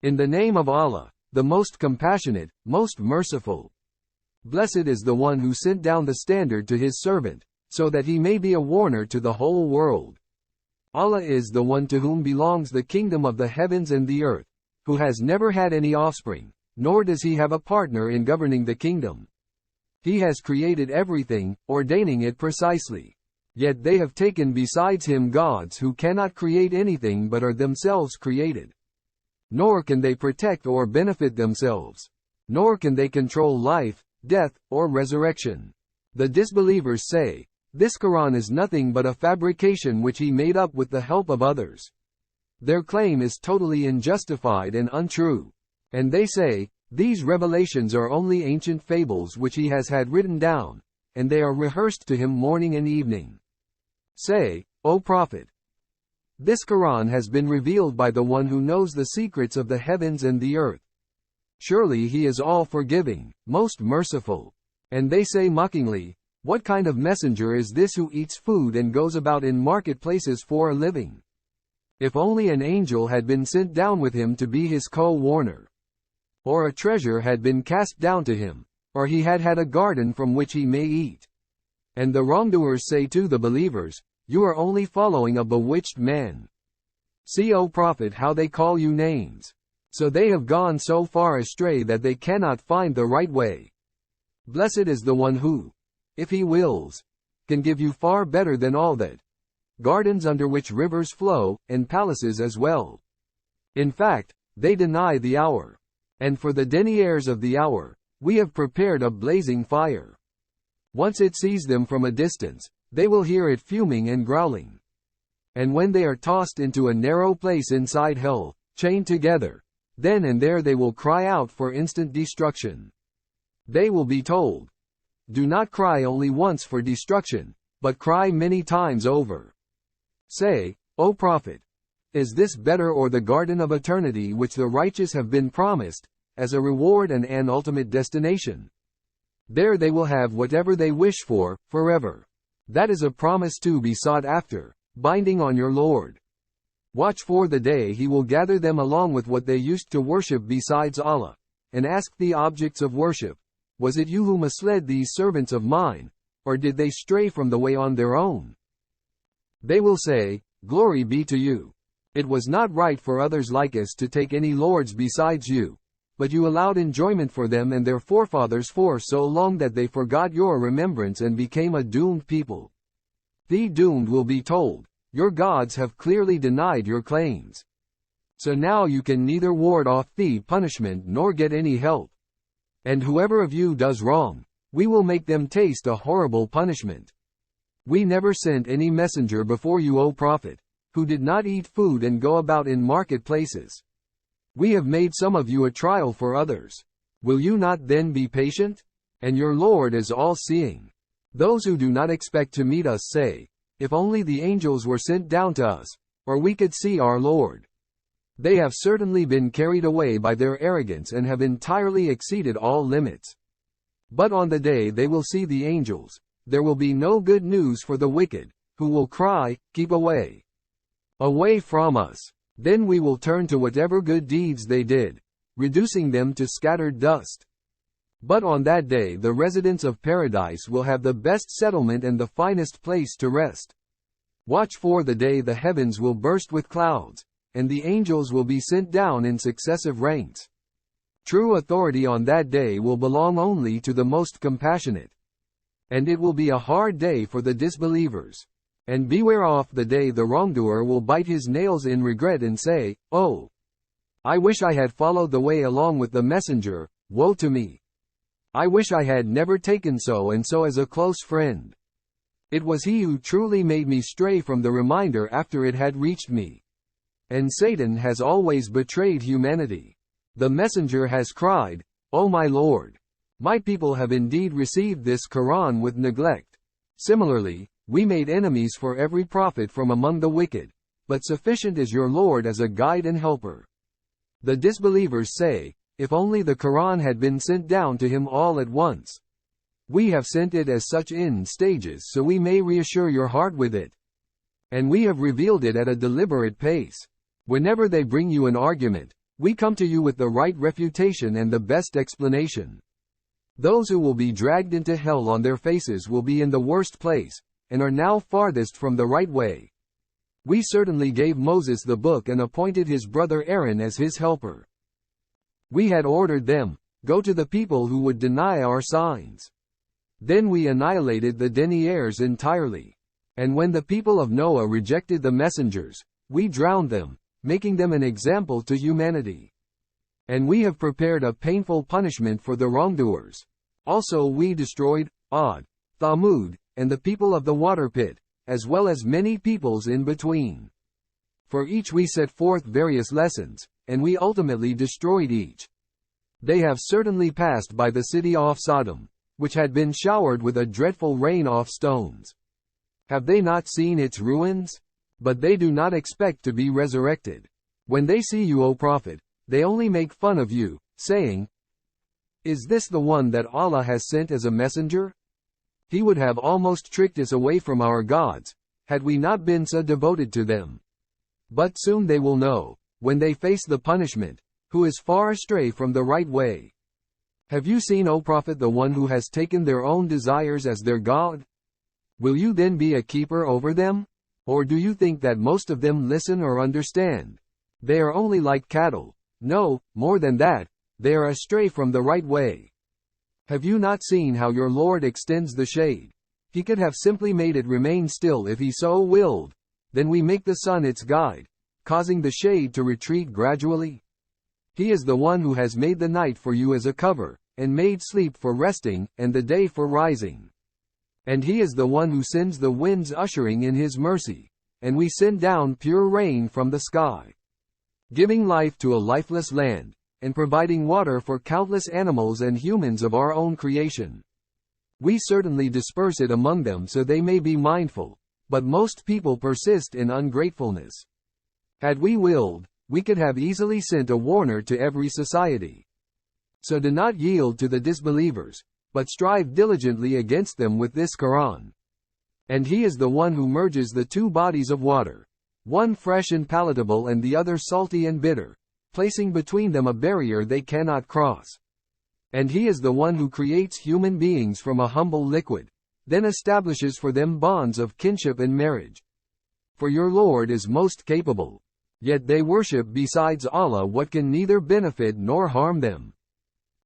In the name of Allah, the most compassionate, most merciful. Blessed is the one who sent down the standard to his servant, so that he may be a warner to the whole world. Allah is the one to whom belongs the kingdom of the heavens and the earth, who has never had any offspring, nor does he have a partner in governing the kingdom. He has created everything, ordaining it precisely. Yet they have taken besides him gods who cannot create anything but are themselves created. Nor can they protect or benefit themselves. Nor can they control life, death, or resurrection. The disbelievers say, "This Quran is nothing but a fabrication which he made up with the help of others." Their claim is totally unjustified and untrue. And they say, "These revelations are only ancient fables which he has had written down, and they are rehearsed to him morning and evening." Say, O Prophet, this Quran has been revealed by the one who knows the secrets of the heavens and the earth. Surely he is all forgiving, most merciful. And they say mockingly, "What kind of messenger is this who eats food and goes about in marketplaces for a living? If only an angel had been sent down with him to be his co-warner. Or a treasure had been cast down to him, or he had had a garden from which he may eat." And the wrongdoers say to the believers, "You are only following a bewitched man. See, O Prophet, how they call you names. So they have gone so far astray that they cannot find the right way. Blessed is the one who, if he wills, can give you far better than all that. Gardens under which rivers flow, and palaces as well." In fact, they deny the hour. And for the deniers of the hour, we have prepared a blazing fire. Once it sees them from a distance, they will hear it fuming and growling. And when they are tossed into a narrow place inside hell, chained together, then and there they will cry out for instant destruction. They will be told, "Do not cry only once for destruction, but cry many times over." Say, O Prophet, is this better or the garden of eternity which the righteous have been promised, as a reward and an ultimate destination? There they will have whatever they wish for, forever. That is a promise to be sought after, binding on your Lord. Watch for the day he will gather them along with what they used to worship besides Allah, and ask the objects of worship, "Was it you who misled these servants of mine, or did they stray from the way on their own?" They will say, "Glory be to you. It was not right for others like us to take any lords besides you, but you allowed enjoyment for them and their forefathers for so long that they forgot your remembrance and became a doomed people." The doomed will be told, "Your gods have clearly denied your claims. So now you can neither ward off the punishment nor get any help. And whoever of you does wrong, we will make them taste a horrible punishment. We never sent any messenger before you, O Prophet, who did not eat food and go about in marketplaces. We have made some of you a trial for others. Will you not then be patient? And your Lord is all-seeing." Those who do not expect to meet us say, "If only the angels were sent down to us, or we could see our Lord." They have certainly been carried away by their arrogance and have entirely exceeded all limits. But on the day they will see the angels, there will be no good news for the wicked, who will cry, "Keep away. Away from us." Then we will turn to whatever good deeds they did, reducing them to scattered dust. But on that day the residents of paradise will have the best settlement and the finest place to rest. Watch for the day the heavens will burst with clouds, and the angels will be sent down in successive ranks. True authority on that day will belong only to the most compassionate. And it will be a hard day for the disbelievers. And beware of the day the wrongdoer will bite his nails in regret and say, "Oh, I wish I had followed the way along with the messenger, woe to me. I wish I had never taken so and so as a close friend. It was he who truly made me stray from the reminder after it had reached me." And Satan has always betrayed humanity. The messenger has cried, "O my Lord, my people have indeed received this Quran with neglect. Similarly, we made enemies for every prophet from among the wicked, but sufficient is your Lord as a guide and helper." The disbelievers say, "If only the Quran had been sent down to him all at once. We have sent it as such in stages so we may reassure your heart with it. And we have revealed it at a deliberate pace." Whenever they bring you an argument, We come to you with the right refutation and the best explanation. Those who will be dragged into hell on their faces will be in the worst place, and are now farthest from the right way. We certainly gave Moses the book and appointed his brother Aaron as his helper. We had ordered them, go to the people who would deny our signs. Then we annihilated the deniers entirely. And when the people of Noah rejected the messengers, we drowned them, making them an example to humanity. And we have prepared a painful punishment for the wrongdoers. Also we destroyed Ad, Thamud, and the people of the water pit, as well as many peoples in between. For each we set forth various lessons, and we ultimately destroyed each. They have certainly passed by the city of Sodom, which had been showered with a dreadful rain of stones. Have they not seen its ruins? But they do not expect to be resurrected. When they see you, O Prophet, they only make fun of you, saying, "Is this the one that Allah has sent as a messenger? He would have almost tricked us away from our gods, had we not been so devoted to them." But soon they will know, when they face the punishment, who is far astray from the right way. Have you seen, O Prophet, the one who has taken their own desires as their God? Will you then be a keeper over them? Or do you think that most of them listen or understand? They are only like cattle. No, more than that, they are astray from the right way. Have you not seen how your Lord extends the shade? He could have simply made it remain still if he so willed. Then we make the sun its guide, causing the shade to retreat gradually. He is the one who has made the night for you as a cover, and made sleep for resting, and the day for rising. And he is the one who sends the winds ushering in his mercy, and we send down pure rain from the sky, giving life to a lifeless land, and providing water for countless animals and humans of our own creation. We certainly disperse it among them so they may be mindful, but most people persist in ungratefulness. Had we willed, we could have easily sent a warner to every society. So do not yield to the disbelievers, but strive diligently against them with this Quran. And he is the one who merges the two bodies of water, one fresh and palatable and the other salty and bitter, placing between them a barrier they cannot cross. And he is the one who creates human beings from a humble liquid, then establishes for them bonds of kinship and marriage. For your Lord is most capable. Yet they worship besides Allah what can neither benefit nor harm them.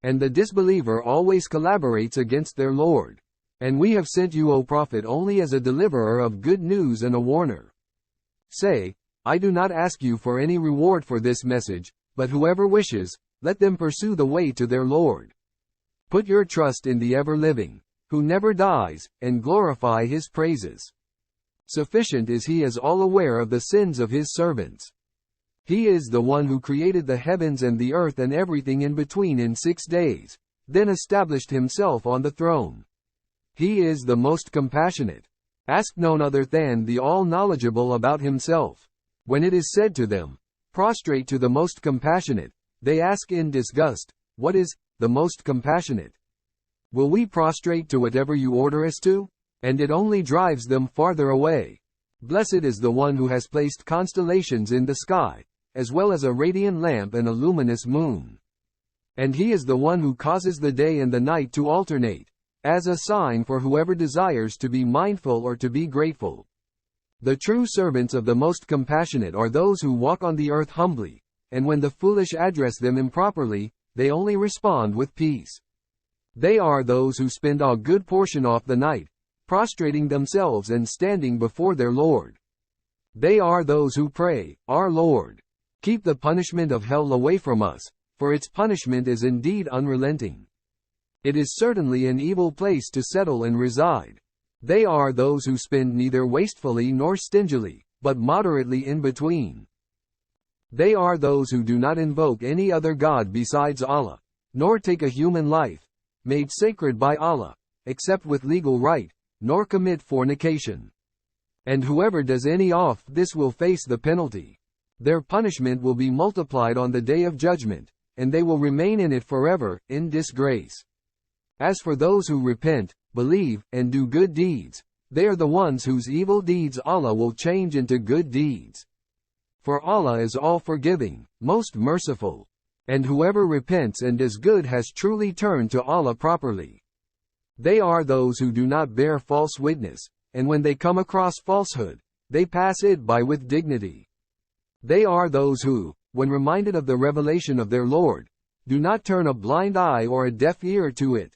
And the disbeliever always collaborates against their Lord. And we have sent you, O Prophet, only as a deliverer of good news and a warner. Say, I do not ask you for any reward for this message, but whoever wishes, let them pursue the way to their Lord. Put your trust in the ever-living, who never dies, and glorify his praises. Sufficient is he as all aware of the sins of his servants. He is the one who created the heavens and the earth and everything in between in 6 days, then established himself on the throne. He is the most compassionate. Ask none other than the all-knowledgeable about himself. When it is said to them, prostrate to the most compassionate, they ask in disgust, what is the most compassionate? Will we prostrate to whatever you order us to? And it only drives them farther away. Blessed is the one who has placed constellations in the sky, as well as a radiant lamp and a luminous moon. And he is the one who causes the day and the night to alternate, as a sign for whoever desires to be mindful or to be grateful. The true servants of the most compassionate are those who walk on the earth humbly, and when the foolish address them improperly, they only respond with peace. They are those who spend a good portion of the night, prostrating themselves and standing before their Lord. They are those who pray, Our Lord, keep the punishment of hell away from us, for its punishment is indeed unrelenting. It is certainly an evil place to settle and reside. They are those who spend neither wastefully nor stingily, but moderately in between. They are those who do not invoke any other God besides Allah, nor take a human life, made sacred by Allah, except with legal right, nor commit fornication. And whoever does any of this will face the penalty. Their punishment will be multiplied on the day of judgment, and they will remain in it forever, in disgrace. As for those who repent, believe, and do good deeds, they are the ones whose evil deeds Allah will change into good deeds. For Allah is all-forgiving, most merciful. And whoever repents and does good has truly turned to Allah properly. They are those who do not bear false witness, and when they come across falsehood, they pass it by with dignity. They are those who, when reminded of the revelation of their Lord, do not turn a blind eye or a deaf ear to it.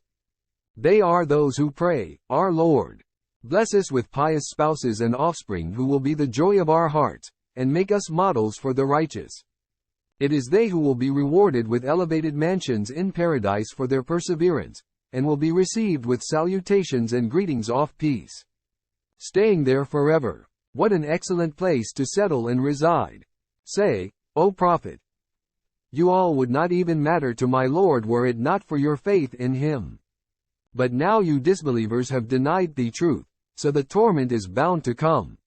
They are those who pray, Our Lord, bless us with pious spouses and offspring who will be the joy of our hearts, and make us models for the righteous. It is they who will be rewarded with elevated mansions in paradise for their perseverance, and will be received with salutations and greetings of peace, staying there forever. What an excellent place to settle and reside. Say, O Prophet, you all would not even matter to my Lord were it not for your faith in him. But now you disbelievers have denied the truth, so the torment is bound to come.